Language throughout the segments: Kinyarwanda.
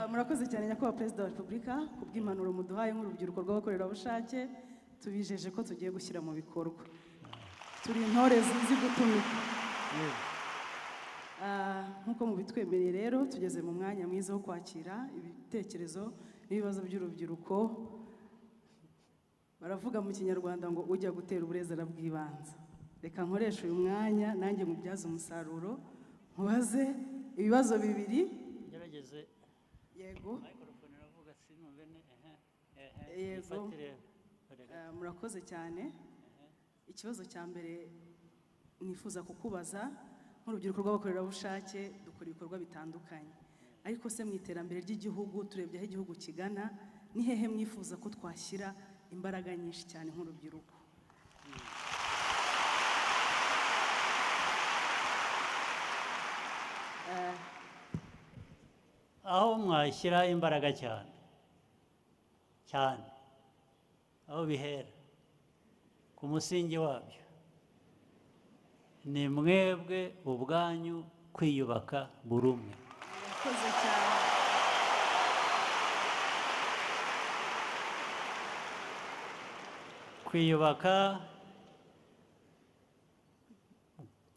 Murakoze cyane nyakubahwa Perezida wa Repubulika kubw'impanuro muduhaye nk'urubyiruko rw'abakorerabushake, tubijeje ko tugiye gushyira mu bikorwa. Turi intore zizi gutumika. Nk'uko mubitwemereye rero tugeze mu mwanya mwiza wo kwakira ibitekerezo n'ibibazo by'urubyiruko. Baravuga mu Kinyarwanda ngo ujya gutera uburezi arabwibanza. Reka nkoresha uyu mwanya nanjye mubyaze umusaruro, mubaze ibibazo bibiri. Gerageze. Yego. Microphone iravuga sinumve ne. Yego. Murakoze cyane. Ikibazo cya mbere nifuza kukubaza, nk'urubyiruko rw'abakorerabushake dukora ibikorwa bitandukanye, ariko se mu iterambere ry'igihugu turebye aho igihugu kigana, ni hehe mwifuza ko twashyira imbaraga nyinshi cyane nk'urubyiruko? Aho mwashyira imbaraga cyane aho bihera ku musingi wabyo ni mwebwe ubwanyu kwiyubaka buri umwe. Murakoze cyane. Kwiyubaka,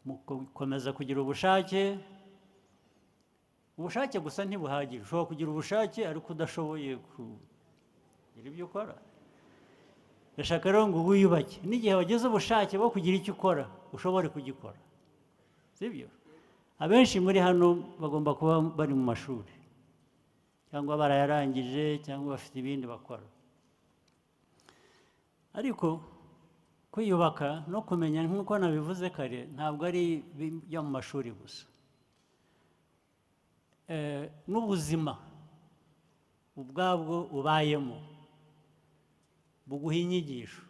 mukomeza kugira ubushake gusa ntibuhagije. Ushobora kugira ubushake ariko udashoboye kugira ibyo ukora. Ndashaka rero ngo wiyubake, n'igihe wagize ubushake bwo kugira icyo ukora ushobore kugikora, sibyo? Abenshi muri hano bagomba kuba bari mu mashuri cyangwa barayarangije cyangwa bafite ibindi bakora, ariko kwiyubaka no kumenya nk'uko nabivuze kare ntabwo ari ibyo mu mashuri gusa. N'ubuzima ubwabwo ubayemo buguha inyigisho.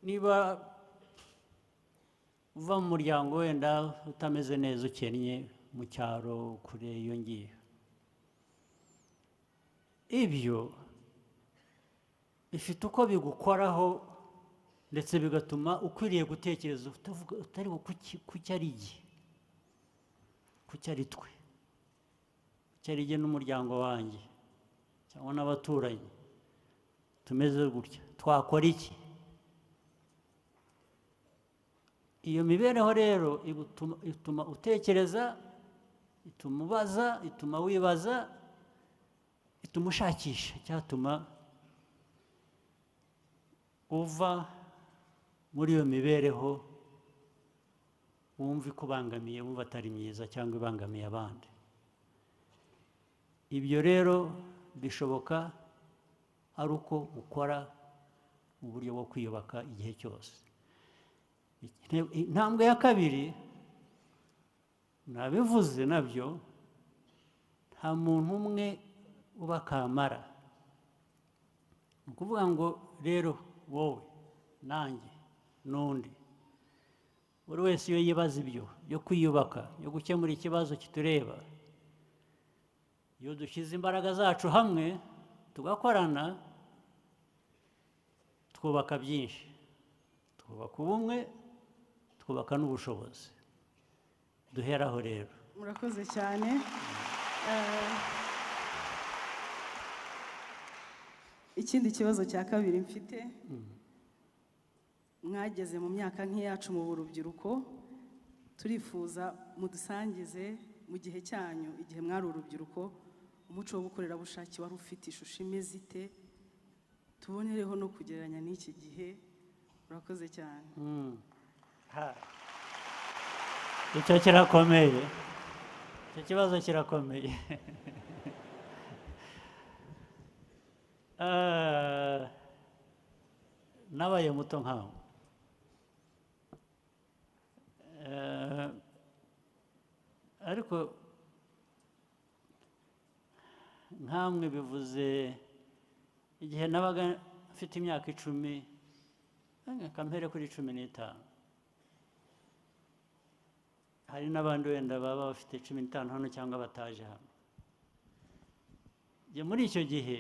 Niba uva mu muryango wenda utameze neza, ukennye, mu cyaro kure iyo ngiyo, ibyo bifite uko bigukoraho ndetse bigatuma ukwiriye gutekereza utari kuki ari igihe, kuki ari twe, kuki ari jye n'umuryango wanjye cyangwa n'abaturanyi tumeze gutya, twakora iki? Iyo mibereho rero ituma utekereza, ituma ubaza, ituma wibaza, ituma ushakisha, cyatuma uva muri iyo mibereho wumva ikubangamiye, wumva atari myiza cyangwa ibangamiye abandi. Ibyo rero bishoboka ari uko ukora uburyo bwo kwiyubaka igihe cyose. Intambwe ya kabiri nabivuze nabyo, nta muntu umwe uba kamara. Ni ukuvuga ngo rero wowe nanjye n'undi, buri wese iyo yibaza ibyo byo kwiyubaka, byo gukemura ikibazo kitureba, iyo dushyize imbaraga zacu hamwe tugakorana, twubaka byinshi, twubaka ubumwe, twubaka n'ubushobozi. Duheraho rero. Murakoze cyane. Ikindi kibazo cya kabiri mfite, mwageze mu myaka nk'iyacu mu rubyiruko, turifuza mudusangize mu gihe cyanyu, igihe mwari urubyiruko, umuco w'ubukorerabushake wari ufite ishusho imeze ite, tubonereho no kugereranya n'iki gihe. Murakoze cyane. Icyo kirakomeye, icyo kibazo kirakomeye. Nabaye muto nkawe, ariko nkamwe bivuze igihe nabaga mfite imyaka 10, kampere kuri 15. Hari n'abandi wenda baba bafite 15 hano cyangwa bataje hano. Muri icyo gihe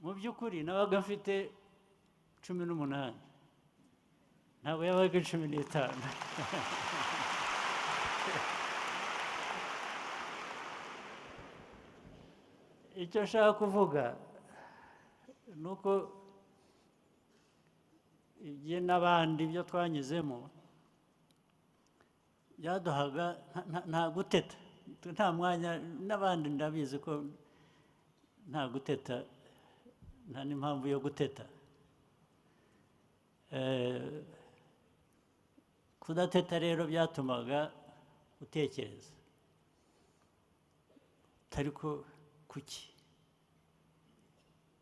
mu by'ukuri nabaga mfite 18, ntabwo yabaga 15. icyo nshaka kuvuga ni uko ibyo n'abandi ibyo twanyuzemo byaduhaga nta guteta, nta mwanya, n'abandi ndabizi ko nta guteta, nta n'impamvu yo guteta. Kudateta rero byatumaga utekereza utari ko kuki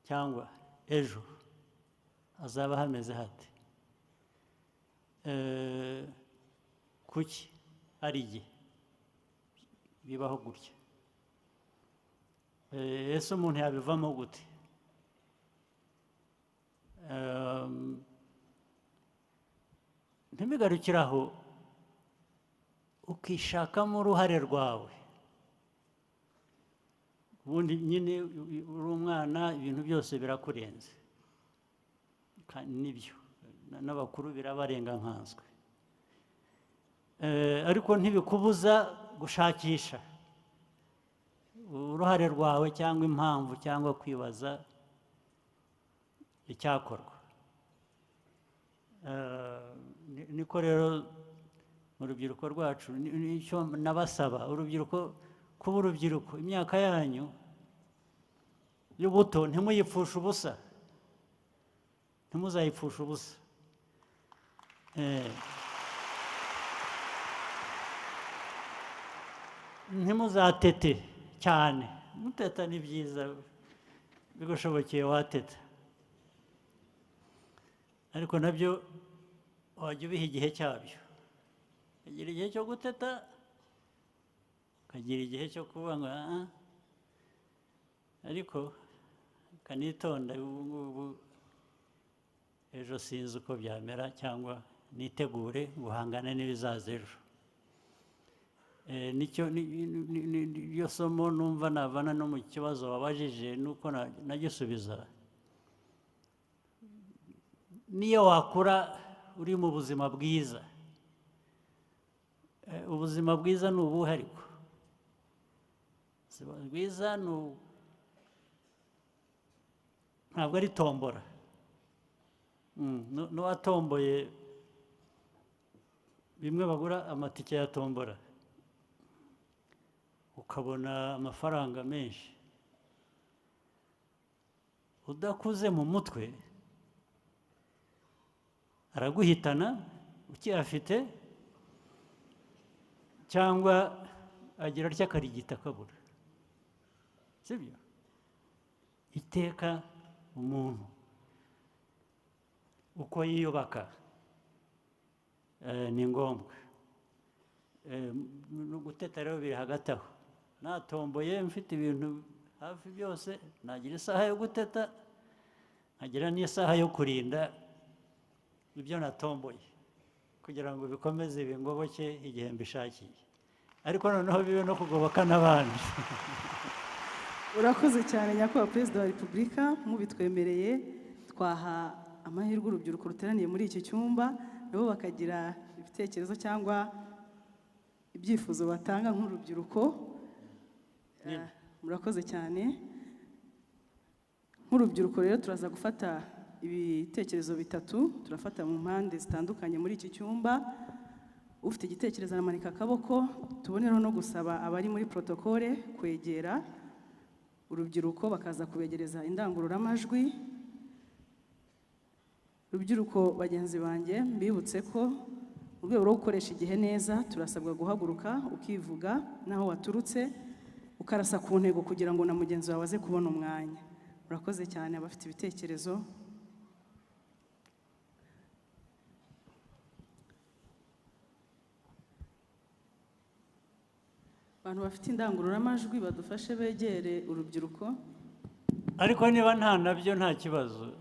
cyangwa ejo hazaba hameze hate, kuki ari igihe bibaho gutya, ese umuntu yabivamo gute? Ntibigarukire aho, ukishakamo uruhare rwawe. Ubundi nyine uri umwana, ibintu byose birakurenze, nibyo n'abakuru birabarenga nkanswe, ariko ntibikubuza gushakisha uruhare rwawe cyangwa impamvu cyangwa kwibaza icyakorwa. Niko rero mu rubyiruko rwacu nicyo nabasaba, urubyiruko, kuba urubyiruko, imyaka yanyu y'ubuto ntimuyipfushe ubusa, ntimuzayipfushe ubusa. Ntimuzatete cyane, muteta ni byiza, bigushobokeye wateta, ariko nabyo wajya ubiha igihe cyabyo. Ukagira igihe cyo guteta, ukagira igihe cyo kuvuga ngo ariko kanitonda ubu ngubu, ejo sinzi uko byamera, cyangwa nitegure guhangana n'ibizaza ejo. Niyo somo numva navana no mu kibazo wabajije, nuko nagisubiza. Niyo wakura uri mu buzima bwiza, ubuzima bwiza ni ubuhe? Ariko ubuzima bwiza ntabwo ari tombora. N'uwatomboye bimwe bagura amatike ya tombora, ukabona amafaranga menshi, udakuze mu mutwe araguhitana ukiyafite, cyangwa agira atya akarigita akabura. Sibyo? Iteka umuntu uko yiyubaka ni ngombwa. No guteta rero biri hagati aho. Natomboye mfite ibintu hafi byose, nagira isaha yo guteta, nkagira n'isaha yo kurinda ibyo natomboye, kugira ngo bikomeze bingoboke igihe mbishakiye, ariko noneho bibe no kugoboka n'abandi. Urakoze cyane nyakubahwa Perezida wa Repubulika, mubitwemereye twaha amahirwe urubyiruko ruteraniye muri iki cyumba, nabo bakagira ibitekerezo cyangwa ibyifuzo batanga nk'urubyiruko. Murakoze cyane. Nk'urubyiruko rero turaza gufata ibitekerezo bitatu, turafata mu mpande zitandukanye muri iki cyumba. Ufite igitekerezo aramanika akaboko, tubonereho no gusaba abari muri protokole kwegera urubyiruko bakaza kubegereza indangururamajwi. Urubyiruko bagenzi banjye, mbibutse ko mu rwego rwo gukoresha igihe neza, turasabwa guhaguruka ukivuga naho waturutse, ukarasa ku ntego kugira ngo na mugenzi wawe aze kubona umwanya. Murakoze cyane abafite ibitekerezo. Abantu bafite indangururamajwi badufashe begere urubyiruko. Ariko niba nta nabyo nta kibazo.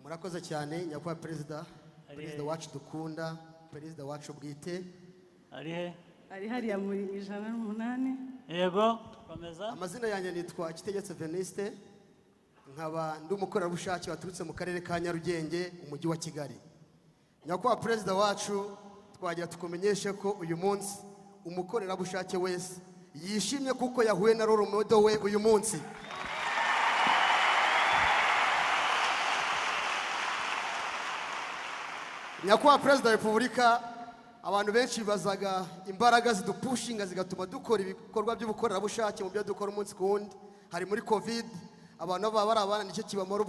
Murakoze cyane nyakubahwa Perezida, Perezida wacu dukunda, Perezida wacu bwite. Ari he? Ari hariya muri 108. Yego, komeza. Amazina yanjye nitwa Kitegetse Veniste, nkaba ndi umukorerabushake waturutse mu karere ka Nyarugenge, umujyi wa Kigali. Nyakubahwa Perezida wacu, twagira tukumenyeshe ko uyu munsi umukorerabushake wese yishimye kuko yahuye na role model we uyu munsi. Nyakubahwa Perezida wa Repubulika, abantu benshi bazaga imbaraga zidupushinga zigatuma dukora ibikorwa by'ubukorerabushake mu byo dukora umunsi ku wundi. Hari muri covid abantu baba barabana nicyo kibamara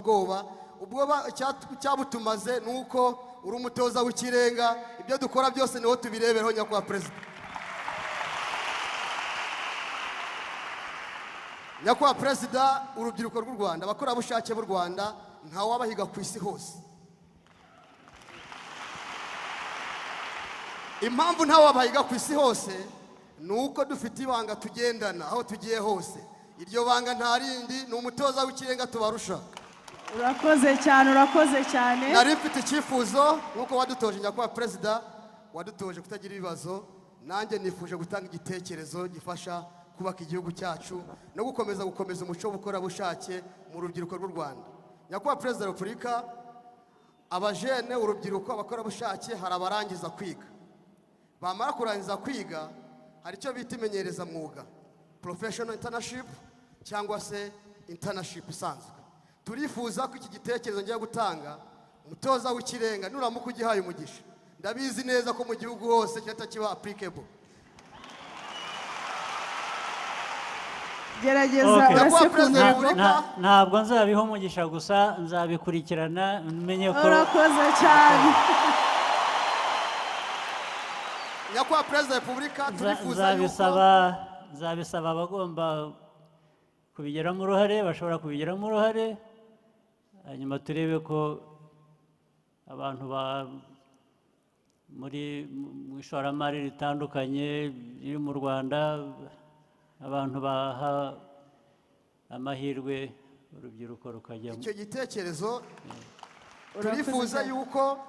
ubwoba cyabutumaze nuko uri umutoza w'ikirenga, ibyo dukora byose niho tubirebereho. Nyakubahwa Perezida, Nyakubahwa Perezida, urubyiruko rw'u Rwanda, abakorerabushake b'u Rwanda nta wabahiga ku isi hose. Impamvu nta wabahiga ku isi hose nuko dufite ibanga tugendana aho tugiye hose. Iryo banga nta rindi, ni umutoza w'ikirenga tubarusha. Urakoze cyane, urakoze cyane. Nari mfite icyifuzo nkuko wadutoje Nyakubahwa Perezida, wadutoje kutagira ibibazo. Nanjye nifuje gutanga igitekerezo gifasha kubaka igihugu cyacu no gukomeza umuco w'ubukorerabushake mu rubyiruko rw'u Rwanda. Nyakubahwa Perezida wa Repubulika, abajene, urubyiruko, abakorerabushake hari abarangiza kwiga. Bamara kurangiza kwiga hari icyo bita imenyereza mwuga, professional internship cyangwa se internship isanzwe. Turifuza ko iki gitekerezo ngiye gutanga umutoza w'ikirenga nuramuka ugihaye umugisha, ndabizi neza ko mu gihugu hose cyata kiba applicable. Gerageza urase kuntego. Ntabwo nzabiho umugisha gusa, nzabikurikirana menye ko. Urakoze cyane. Nyakubahwa Perezida wa Repubulika, turifuza yuko nzabisaba abagomba kubigiramo uruhare bashobora kubigiramo uruhare, hanyuma turebe ko abantu muri mu ishoramari ritandukanye riri mu Rwanda, abantu baha amahirwe urubyiruko rukajyamo. Icyo gitekerezo turifuza yuko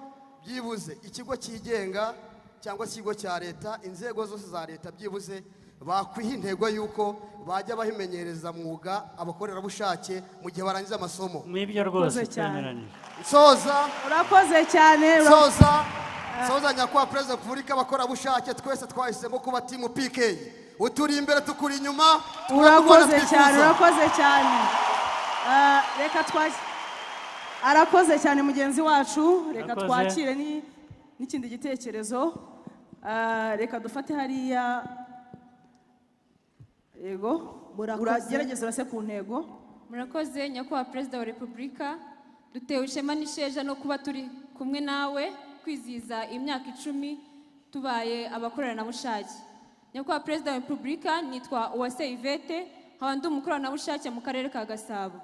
byibuze ikigo cyigenga cyangwa ikigo cya leta, inzego zose za leta byibuze bakwiha intego yuko bajya bahimenyereza mwuga abakorerabushake mu gihe barangiza amasomo. Mwibyo rwose cyaneranije. Urakoze cyane. Soza Nyakubahwa Perezida wa Repubulika, abakorerabushake twese twahisemo kuba team PK. Uturi imbere tukuri inyuma. Urakoze cyane, urakoze cyane. Reka arakoze cyane mugenzi wacu. Reka twakire n'ikindi gitekerezo. Reka dufate hariya. Yego, uragerageza urase ku ntego. Murakoze Nyakubahwa Perezida wa Repubulika, dutewe ishema n'isheja no kuba turi kumwe nawe kwizihiza imyaka 10 tubaye abakorerabushake. Nyakubahwa Perezida wa Repubulika, nitwa Uwase Yvette, nkaba ndi umukorerabushake mu karere ka Gasabo.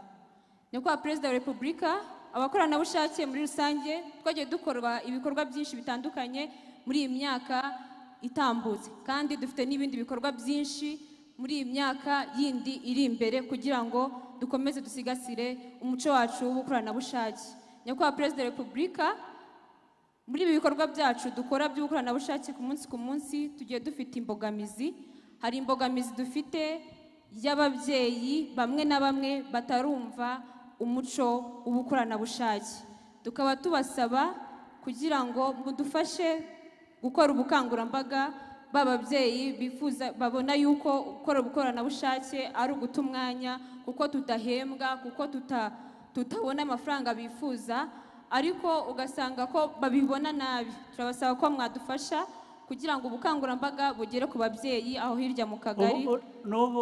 Nyakubahwa Perezida wa Repubulika, abakorerabushake muri rusange twagiye dukorwa ibikorwa byinshi bitandukanye muri iyi myaka itambutse, kandi dufite n'ibindi bikorwa byinshi muri iyi myaka yindi iri imbere kugira ngo dukomeze dusigasire umuco wacu w'ubukoranabushake. Nyakubahwa Perezida wa Repubulika, muri ibi bikorwa byacu dukora by'ubukoranabushake ku munsi tugiye dufite imbogamizi. Hari imbogamizi dufite y'ababyeyi bamwe na bamwe batarumva umuco w'ubukoranabushake. Tukaba tubasaba kugira ngo mudufashe gukora ubukangurambaga b'ababyeyi bifuza babona yuko gukora ubukoranabushake ari uguta umwanya, kuko tudahembwa, kuko tutabona amafaranga bifuza, ariko ugasanga ko babibona nabi. Turabasaba ko mwadufasha kugira ngo ubukangurambaga bugere ku babyeyi aho hirya mu kagari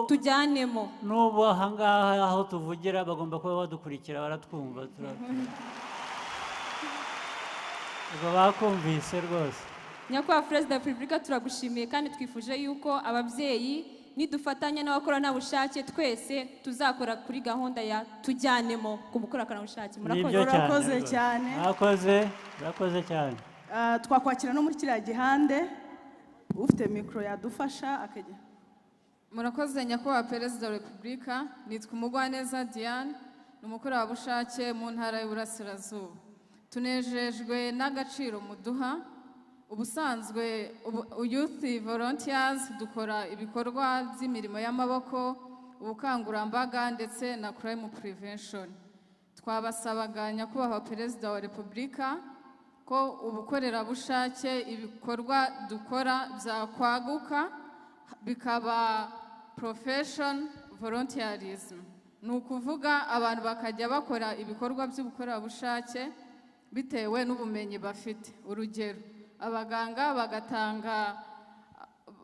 tujyanemo. N'ubu ahangaha aho tuvugira bagomba kuba badukurikira, baratwumva. Ubwo bakumvise rwose. Nyakubahwa Perezida wa Repubulika, turagushimiye kandi twifuje yuko ababyeyi nidufatanya n'abakoranabushake twese tuzakora kuri gahunda ya tujyanemo ku bukoranabushake. Murakoze cyane. Murakoze cyane. Twakwakira no muri kiriya gihande ufite mikoro yadufasha akajya. Murakoze Nyakubahwa Perezida wa Repubulika, nitwa Umugwaneza Diane, ni umukorerabushake mu ntara y'Uburasirazuba. Tunejejwe n'agaciro muduha. Ubusanzwe Youth Volunteers dukora ibikorwa by'imirimo y'amaboko, ubukangurambaga ndetse na crime prevention. Twabasabaga Nyakubahwa Perezida wa Repubulika ko ubukorerabushake ibikorwa dukora byakwaguka bikaba profession volunteerism. Ni ukuvuga abantu bakajya bakora ibikorwa by'ubukorerabushake bitewe n'ubumenyi bafite. Urugero, abaganga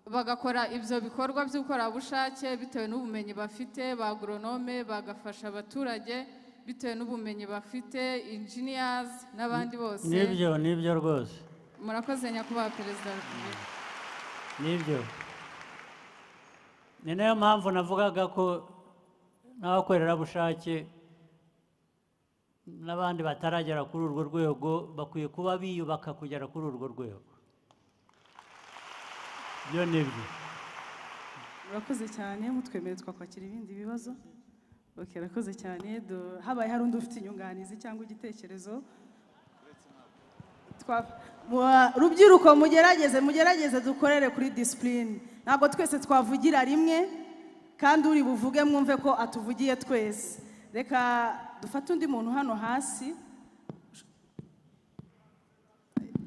bagakora ibyo bikorwa by'ubukorerabushake bitewe n'ubumenyi bafite, ba agronome bagafasha abaturage bitewe n'ubumenyi bafite, engineers n'abandi bose. Nibyo rwose. Murakoze nyakubahwa Perezida wa Repubulika. Nibyo. Ni nayo mpamvu navugaga ko n'abakorerabushake n'abandi bataragera kuri urwo rwego bakwiye kuba biyubaka kugera kuri urwo rwego. Byo nibyo. Murakoze cyane, mutwemere twakwakira ibindi bibazo. Murakoze cyane. Habaye hari undi ufite inyunganizi cyangwa igitekerezo. Rubyiruko mugerageze dukorere kuri discipline. Ntabwo twese twavugira rimwe kandi uri buvuge mwumve ko atuvugiye twese. Reka dufate undi muntu hano hasi.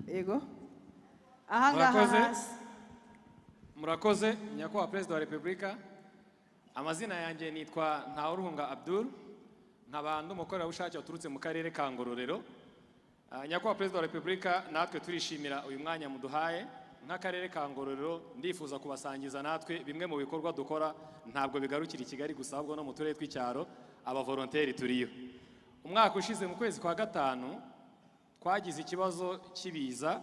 Yego. Ahangaha hasi. Murakoze nyakubahwa Perezida wa Repubulika. Amazina yanjye nitwa Ntawuruhunga Abdul, nkaba ndi umukorerabushake waturutse mu karere ka Ngororero. Nyakubahwa Perezida wa Repubulika, natwe turishimira uyu mwanya muduhaye. Nk'akarere ka Ngororero ndifuza kubasangiza natwe bimwe mu bikorwa dukora, ntabwo bigarukira i Kigali gusa ahubwo no mu turere tw'icyaro abavolonteri turiyo. Umwaka ushize mu kwezi kwa gatanu twagize ikibazo cy'ibiza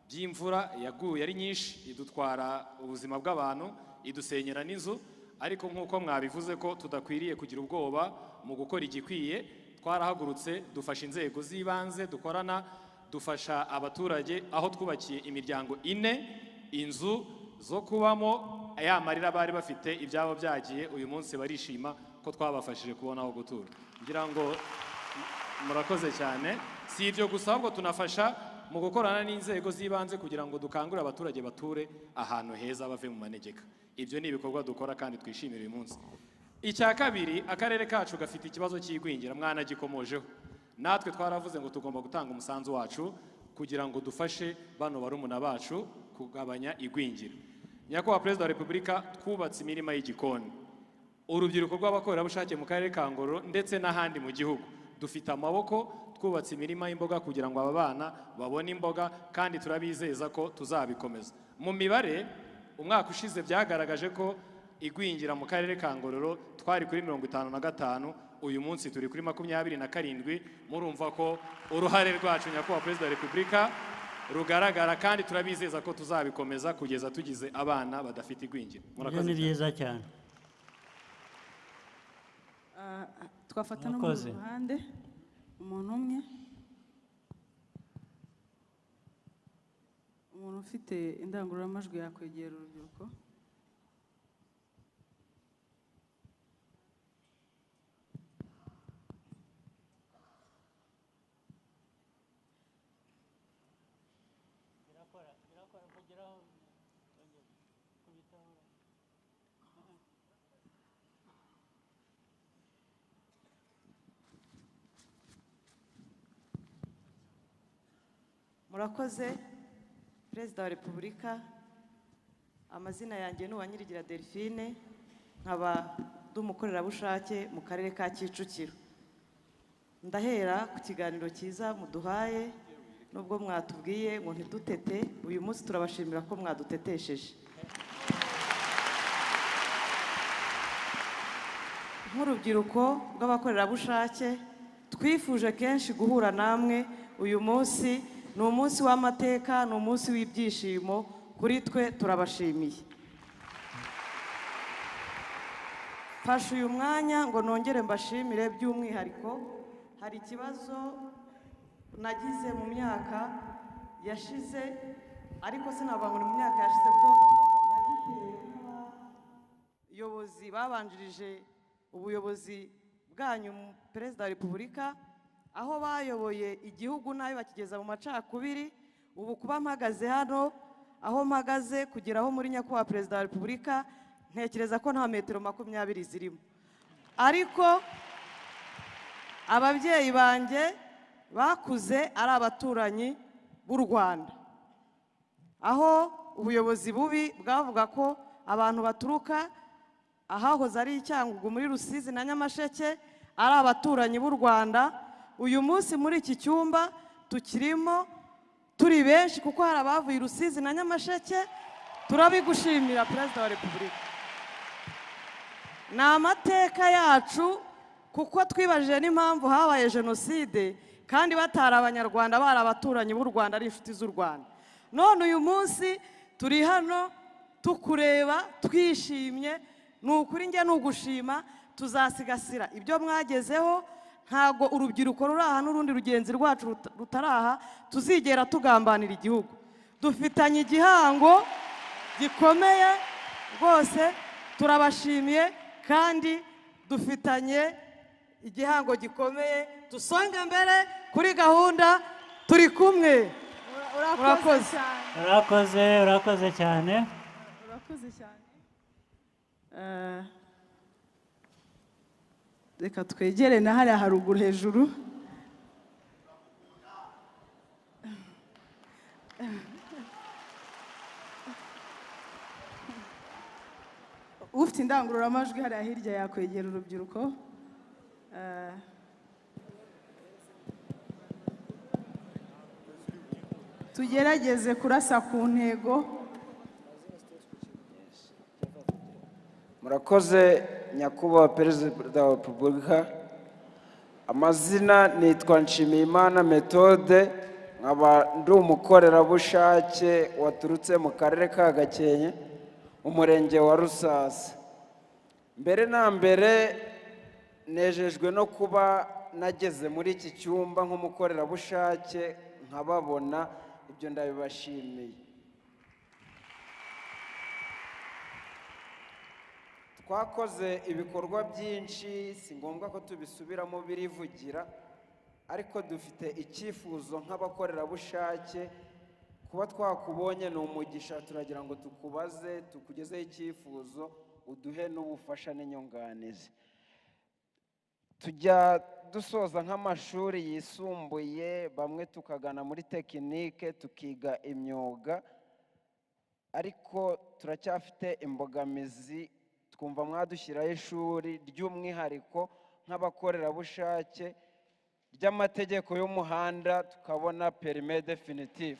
by'imvura yaguye ari nyinshi, idutwara ubuzima bw'abantu, idusenyera n'inzu, ariko nk'uko mwabivuze ko tudakwiriye kugira ubwoba mu gukora igikwiye, twarahagurutse dufasha inzego z'ibanze dukorana, dufasha abaturage aho twubakiye imiryango 4 inzu zo kubamo, ya marira bari bafite ibyabo byagiye, uyu munsi barishima ko twabafashije kubona aho gutura. Ngira ngo murakoze cyane. Si ibyo gusa ahubwo tunafasha mu gukorana n'inzego z'ibanze kugira ngo dukangurire abaturage bature ahantu heza bave mu manegeka. Ibyo ni ibikorwa dukora kandi twishimira uyu munsi. Icya kabiri, akarere kacu gafite ikibazo cy'igwingira, mwanagikomojeho. Natwe twaravuze ngo tugomba gutanga umusanzu wacu kugira ngo dufashe bano barumuna bacu kugabanya igwingira. Nyakubahwa Perezida wa Repubulika, twubatse imirima y'igikoni. Urubyiruko rw'abakorerabushake mu karere ka Ngororero ndetse n'ahandi mu gihugu dufite amaboko, twubatse imirima y'imboga kugira ngo aba bana babone imboga, kandi turabizeza ko tuzabikomeza. Mu mibare umwaka ushize byagaragaje ko igwingira mu karere ka Ngororero twari kuri 55, uyu munsi turi kuri 27. Murumva ko uruhare rwacu nyakubahwa Perezida wa Repubulika rugaragara, kandi turabizeza ko tuzabikomeza kugeza tugize abana badafite igwingira. Murakoze. Ni byiza cyane. Twafata no mu ruhande umuntu umwe, umuntu ufite indangururamajwi yakwegera urubyiruko. Murakoze Perezida wa Repubulika. Amazina yanjye ni Uwanyirigira Delphine, nkaba ndi umukorerabushake mu karere ka Kicukiro. Ndahera ku kiganiro cyiza muduhaye, nubwo mwatubwiye ngo ntidutete, uyu munsi turabashimira ko mwadutetesheje. Nk'urubyiruko rw'abakorerabushake twifuje kenshi guhura namwe. Uyu munsi ni umunsi w'amateka, ni umunsi w'ibyishimo kuri twe, turabashimiye. Fasha uyu mwanya ngo nongere mbashimire by'umwihariko. Hari ikibazo nagize mu myaka yashize, ariko sinavuga ngo ni mu myaka yashize ko nagitewe n'abayobozi babanjirije ubuyobozi bwanyu Perezida wa Repubulika, aho bayoboye igihugu nabi bakigeza mu macakubiri. Ubu kuba mpagaze hano aho mpagaze kugira aho muri nyakubahwa Perezida wa Repubulika, ntekereza ko nta metero 20 zirimo. Ariko ababyeyi banjye bakuze ari abaturanyi b'u Rwanda, aho ubuyobozi bubi bwavuga ko abantu baturuka ahahoze ari Icyangugu muri Rusizi na Nyamasheke ari abaturanyi b'u Rwanda. Uyu munsi muri iki cyumba tukirimo turi benshi kuko hari abavuye i Rusizi na Nyamasheke. Turabigushimira Perezida wa Repubulika. Ni amateka yacu kuko twibajije n'impamvu habaye jenoside kandi batari abanyarwanda, bari abaturanyi b'u Rwanda, ari inshuti z'u Rwanda. None uyu munsi turi hano tukureba twishimye. Ni ukuri njye n'ugushima, tuzasigasira ibyo mwagezeho. Ntago urubyiruko ruraha n'urundi rugenzi rwacu rutaraha tuzigera tugambanira igihugu. Dufitanye igihango gikomeye rwose, turabashimiye kandi dufitanye igihango gikomeye. Dusonge mbere kuri gahunda, turi kumwe. Urakoze. Urakoze cyane. Urakoze cyane. Reka twegere na hariya haruguru hejuru. Ufite indangururamajwi hariya hirya yakwegera urubyiruko. Tugerageze kurasa ku ntego. Murakoze nyakubahwa Perezida wa Repubulika. Amazina nitwa Nshimiyimana Methode, nkaba ndi umukorerabushake waturutse mu karere ka Gakenke, umurenge wa Rusasa. Mbere na mbere nejejwe no kuba nageze muri iki cyumba nk'umukorerabushake nkababona, ibyo ndabibashimiye. Twakoze ibikorwa byinshi, si ngombwa ko tubisubiramo birivugira, ariko dufite icyifuzo nk'abakorerabushake. Kuba twakubonye ni umugisha, turagira ngo tukubaze, tukugezeho icyifuzo, uduhe n'ubufasha n'inyunganizi. Tujya dusoza nk'amashuri yisumbuye, bamwe tukagana muri tekinike tukiga imyuga, ariko turacyafite imbogamizi. Twumva mwadushyiraho ishuri ry'umwihariko nk'abakorerabushake ry'amategeko y'umuhanda, tukabona permis définitif.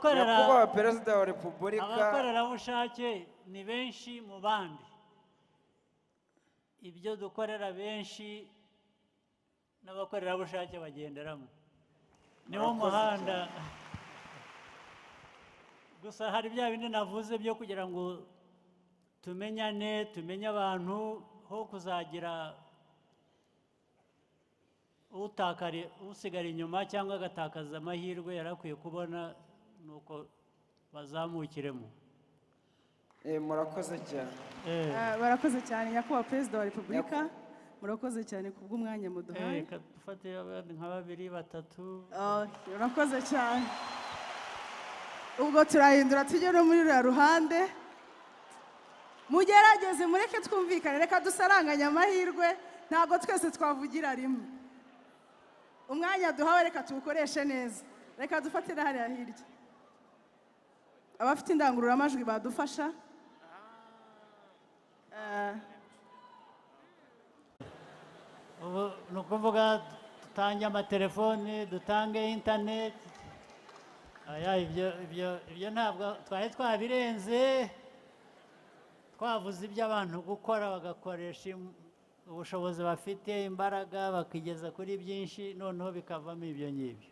Nyakubahwa Perezida wa Repubulika, abakorerabushake ni benshi mu bandi. Ibyo dukorera benshi n'abakorerabushake bagenderamo. Niwo muhanda. Gusa hari bya bindi navuze byo kugira ngo tumenyane, tumenye abantu, ho kuzagira usigara inyuma cyangwa agatakaza amahirwe yarakwiye kubona, nuko bazamukiremo. Murakoze cyane. Barakoze cyane nyakubahwa Perezida wa Repubulika. Murakoze cyane kubw'umwanya muduhaye. Reka dufate nka babiri batatu. Urakoze cyane. Ubwo turahindura tujye no muri ruriya ruhande. Mugerageze mureke twumvikane, reka dusaranganya amahirwe, ntabwo twese twavugira rimwe. Umwanya duhawe reka tuwukoreshe neza. Reka dufatire hariya hirya. Abafite indangururamajwi badufasha. Ubu ni ukuvuga dutange amatelefoni, dutange interineti. Ibyo ntabwo twari twabirenze. Twavuze iby'abantu gukora, bagakoresha ubushobozi bafite, imbaraga, bakigeza kuri byinshi, noneho bikavamo ibyo ngibyo.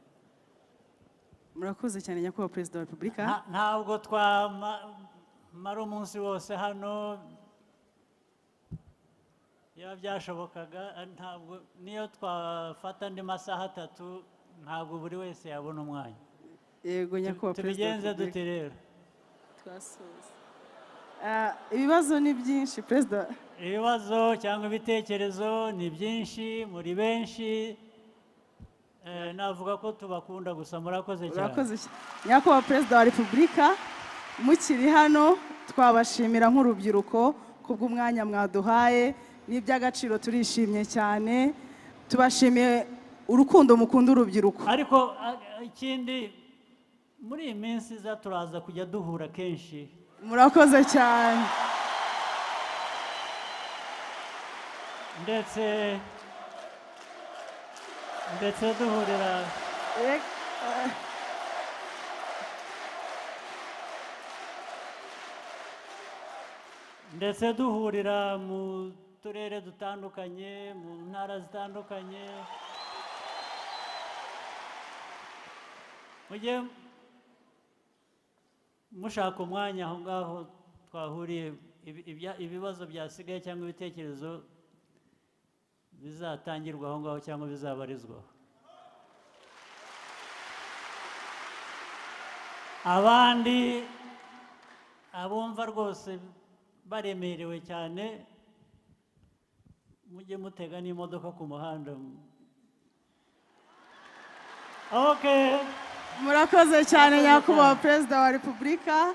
Murakoze cyane nyakubahwa Perezida wa Repubulika. Ntabwo twamara umunsi wose hano, iyo byashobokaga, ntabwo niyo twafata andi masaha 3, ntabwo buri wese yabona umwanya. Yego nyakubahwa Perezida wa Repubulika. Tubigenze dute rero? Twasoza. Ibibazo ni byinshi Perezida. Ibibazo cyangwa ibitekerezo ni byinshi, muri benshi. navuga ko tubakunda gusa murakoze cyane. Murakoze nyakubahwa perezida wa repubulika, mukiri hano twabashimira nk'urubyiruko kubw'umwanya mwaduhaye n'iby'agaciro, turishimye cyane, tubashimiye urukundo mukunda urubyiruko. Ariko ikindi muri iyi minsi iza turaza kujya duhura kenshi. Murakoze cyane. ndetse duhurira mu turere dutandukanye, mu ntara zitandukanye. mujye mushaka umwanya aho ngaho twahuriye, ibibazo byasigaye cyangwa ibitekerezo bizatangirwa aho ngaho cyangwa bizabarizwaho. Abandi abumva rwose baremerewe cyane, mujye mutega n'imodoka ku muhanda. Murakoze cyane nyakubahwa perezida wa repubulika.